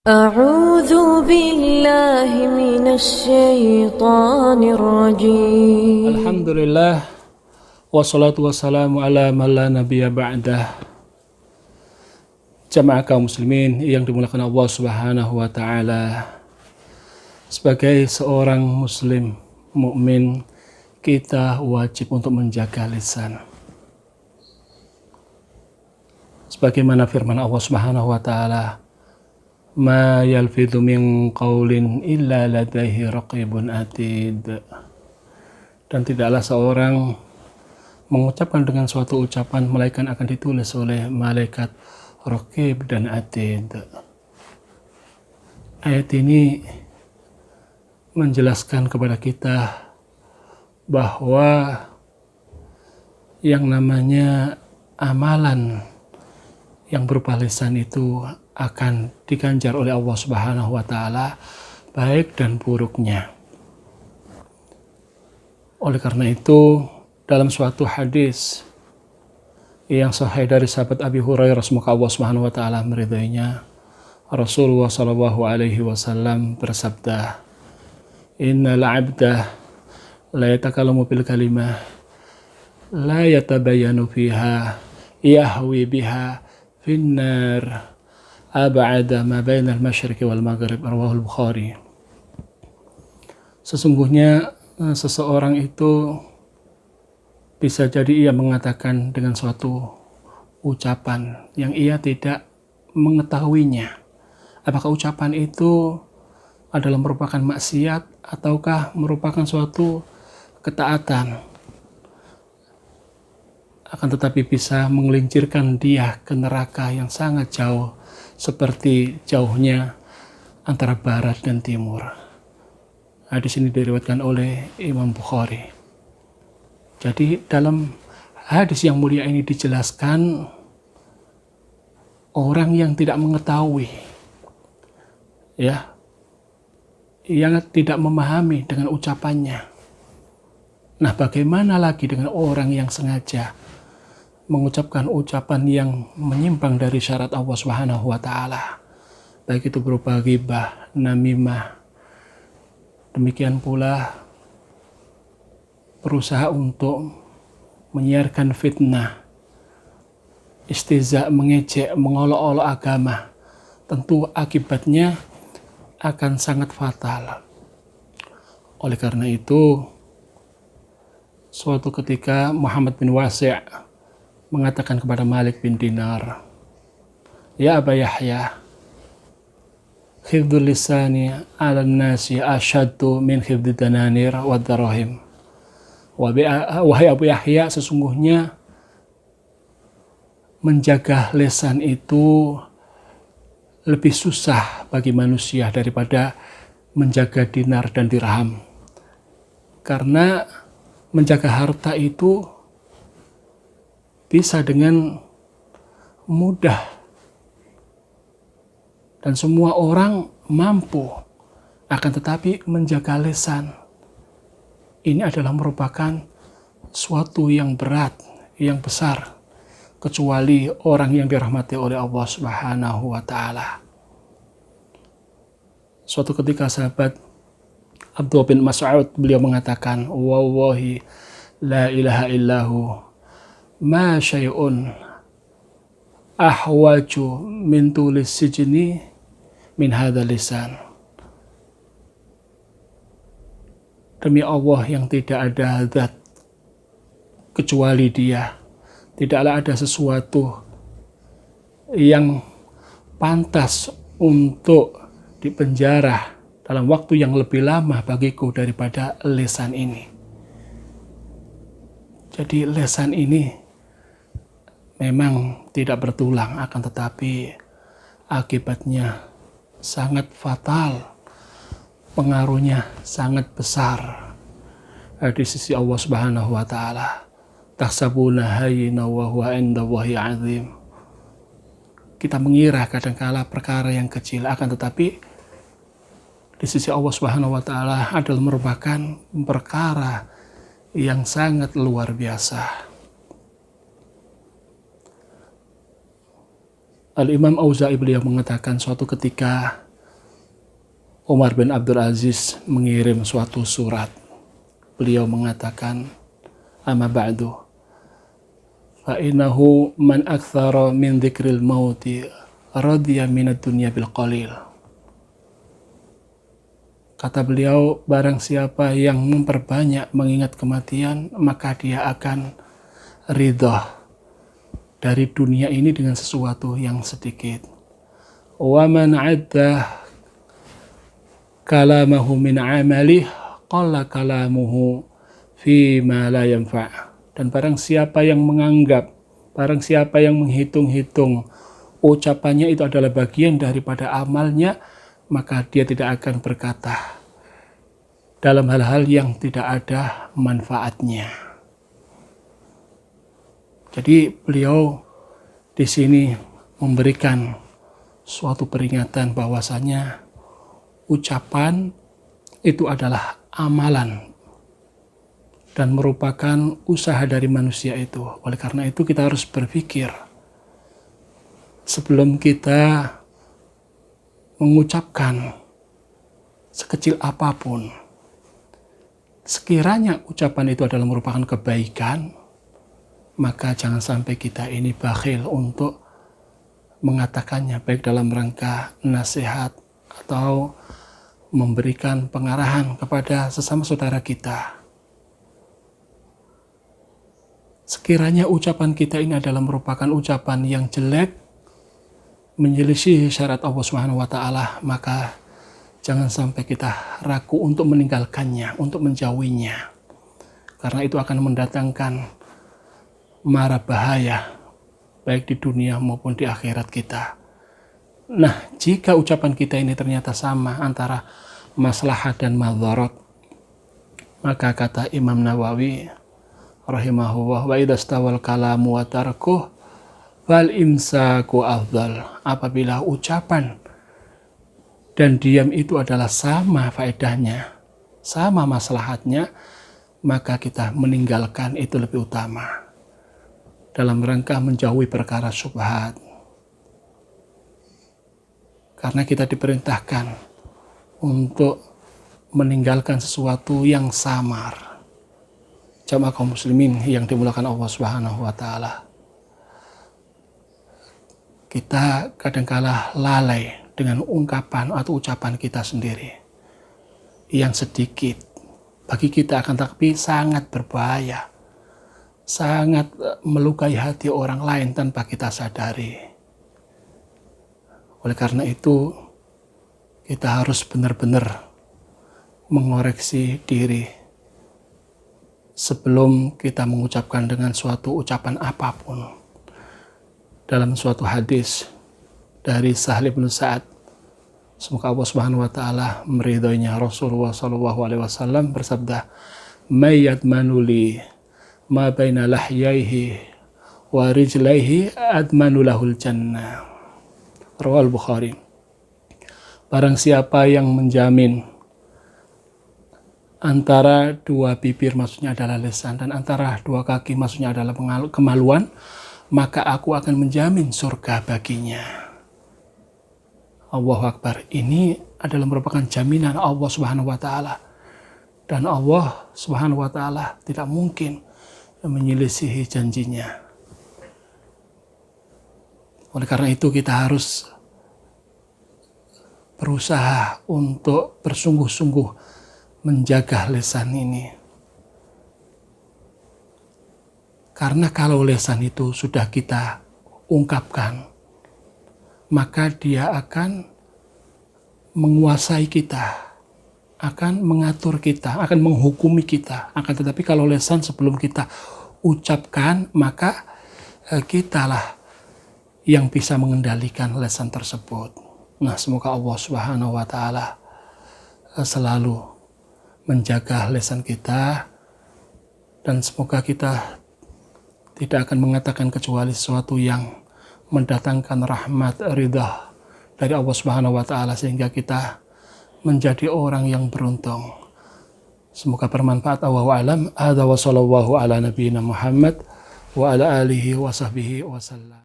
أعوذ بالله من الشيطان الرجيم. Alhamdulillah wassalatu wassalamu ala man la nabiyya ba'dah. Jamaah kaum muslimin yang dimuliakan Allah Subhanahu wa taala. Sebagai seorang muslim mukmin, kita wajib untuk menjaga lisan. Sebagaimana firman Allah Subhanahu wa taala, ma yalfidhu min qaulin illa ladaihi raqibun atid. Dan tidaklah seorang mengucapkan dengan suatu ucapan melainkan akan ditulis oleh malaikat raqib dan atid. Ayat ini menjelaskan kepada kita bahwa yang namanya amalan yang berupa lisan itu akan diganjar oleh Allah Subhanahu wa taala baik dan buruknya. Oleh karena itu, dalam suatu hadis yang sahih dari sahabat Abi Hurairah, semoga Allah Subhanahu wa taala meridainya, Rasulullah sallallahu alaihi wasallam bersabda, "Innal 'abda la yatakallamu bil kalimah la yatabayyanu fiha yahwi biha finnar ab'ada ma bainal masyriqi wal maghrib." Rawahul Bukhari. Sesungguhnya seseorang itu bisa jadi ia mengatakan dengan suatu ucapan yang ia tidak mengetahuinya. Apakah ucapan itu adalah merupakan maksiat ataukah merupakan suatu ketaatan? Akan tetapi bisa menggelincirkan dia ke neraka yang sangat jauh, seperti jauhnya antara barat dan timur. Hadis ini diriwayatkan oleh Imam Bukhari. Jadi dalam hadis yang mulia ini dijelaskan orang yang tidak mengetahui, yang tidak memahami dengan ucapannya. Nah, bagaimana lagi dengan orang yang sengaja mengucapkan ucapan yang menyimpang dari syarat Allah Subhanahu wa taala, baik itu berupa ghibah, namimah, demikian pula berusaha untuk menyiarkan fitnah, istihza, mengejek, mengolok-olok agama. Tentu akibatnya akan sangat fatal. Oleh karena itu, suatu ketika Muhammad bin Wasi' mengatakan kepada Malik bin Dinar, "Ya Aba Yahya, hifdzul lisani 'ala nasi asyaddu min hifdzid dananir wad darahim." Wahai Abu Yahya, sesungguhnya menjaga lisan itu lebih susah bagi manusia daripada menjaga dinar dan dirham. Karena menjaga harta itu bisa dengan mudah dan semua orang mampu, akan tetapi menjaga lisan ini adalah merupakan suatu yang berat, yang besar, kecuali orang yang dirahmati oleh Allah Subhanahu wa taala. Suatu ketika sahabat Abdullah bin Mas'ud, beliau mengatakan, "Wallahi la ilaha illahu ma syai'un ahwaju min tulis sijni min hadzal lisan." Demi Allah yang tidak ada zat kecuali Dia, tidaklah ada sesuatu yang pantas untuk dipenjara dalam waktu yang lebih lama bagiku daripada lisan ini. Jadi lisan ini memang tidak bertulang, akan tetapi akibatnya sangat fatal, pengaruhnya sangat besar di sisi Allah Subhanahu wa taala. Tahsabuna hayyina wa huwa 'indallahi 'azim. Kita mengira kadangkala perkara yang kecil, akan tetapi di sisi Allah Subhanahu wa taala adalah merupakan perkara yang sangat luar biasa. Al-Imam Auza'i beliau mengatakan suatu ketika Umar bin Abdul Aziz mengirim suatu surat. Beliau mengatakan, amma ba'du, fa innahu man aktsara min dzikril mauti radiya minad dunya bil qalil. Kata beliau, barang siapa yang memperbanyak mengingat kematian, maka dia akan ridha dari dunia ini dengan sesuatu yang sedikit. Wa man 'adda kalamahu min 'amalih qalla kalamuhu fi ma la yanfa'. Dan barang siapa yang menganggap, barang siapa yang menghitung-hitung ucapannya itu adalah bagian daripada amalnya, maka dia tidak akan berkata dalam hal-hal yang tidak ada manfaatnya. Jadi beliau di sini memberikan suatu peringatan bahwasanya ucapan itu adalah amalan dan merupakan usaha dari manusia itu. Oleh karena itu kita harus berpikir sebelum kita mengucapkan sekecil apapun, sekiranya ucapan itu adalah merupakan kebaikan, maka jangan sampai kita ini bakhil untuk mengatakannya, baik dalam rangka nasihat atau memberikan pengarahan kepada sesama saudara kita. Sekiranya ucapan kita ini adalah merupakan ucapan yang jelek, menyelisih syarat Allah Subhanahu wa taala, maka jangan sampai kita ragu untuk meninggalkannya, untuk menjauhinya. Karena itu akan mendatangkan mara bahaya baik di dunia maupun di akhirat kita. Nah, jika ucapan kita ini ternyata sama antara maslahat dan madharat, maka kata Imam Nawawi rahimahullah, wa idastawal kalamu wa tarkuh fal imsaku afdal. Apabila ucapan dan diam itu adalah sama faedahnya, sama maslahatnya, maka kita meninggalkan itu lebih utama dalam rangka menjauhi perkara syubhat. Karena kita diperintahkan untuk meninggalkan sesuatu yang samar. Jamaah kaum muslimin yang dimulakan Allah Subhanahu wa taala. Kita kadangkala lalai dengan ungkapan atau ucapan kita sendiri yang sedikit bagi kita, akan tapi sangat berbahaya, sangat melukai hati orang lain tanpa kita sadari. Oleh karena itu kita harus benar-benar mengoreksi diri sebelum kita mengucapkan dengan suatu ucapan apapun. Dalam suatu hadis dari Sahal bin Sa'ad, semoga Allah Subhanahu wa taala meridhoinya, Rasulullah sallallahu alaihi wasallam bersabda, "May yadmanu li ma baina lahyaihi wa rijlaihi admanu lahul jannah." Rawal Bukhari. Barang siapa yang menjamin antara dua bibir, maksudnya adalah lisan, dan antara dua kaki, maksudnya adalah kemaluan, maka aku akan menjamin surga baginya. Allahu Akbar. Ini adalah merupakan jaminan Allah Subhanahu wa taala. Dan Allah Subhanahu wa taala tidak mungkin menyelisihi janjinya. Oleh karena itu kita harus berusaha untuk bersungguh-sungguh menjaga lisan ini. Karena kalau lisan itu sudah kita ungkapkan, maka dia akan menguasai kita, akan mengatur kita, akan menghukumi kita. Akan tetapi kalau lisan sebelum kita ucapkan, maka kitalah yang bisa mengendalikan lisan tersebut. Nah, semoga Allah Subhanahu wa taala selalu menjaga lisan kita, dan semoga kita tidak akan mengatakan kecuali sesuatu yang mendatangkan rahmat, ridha dari Allah Subhanahu wa taala, sehingga kita menjadi orang yang beruntung. Semoga bermanfaat. Allahu a'lam. Hadza wa sallallahu ala nabiyyina Muhammad wa ala alihi wa sahbihi wa sallam.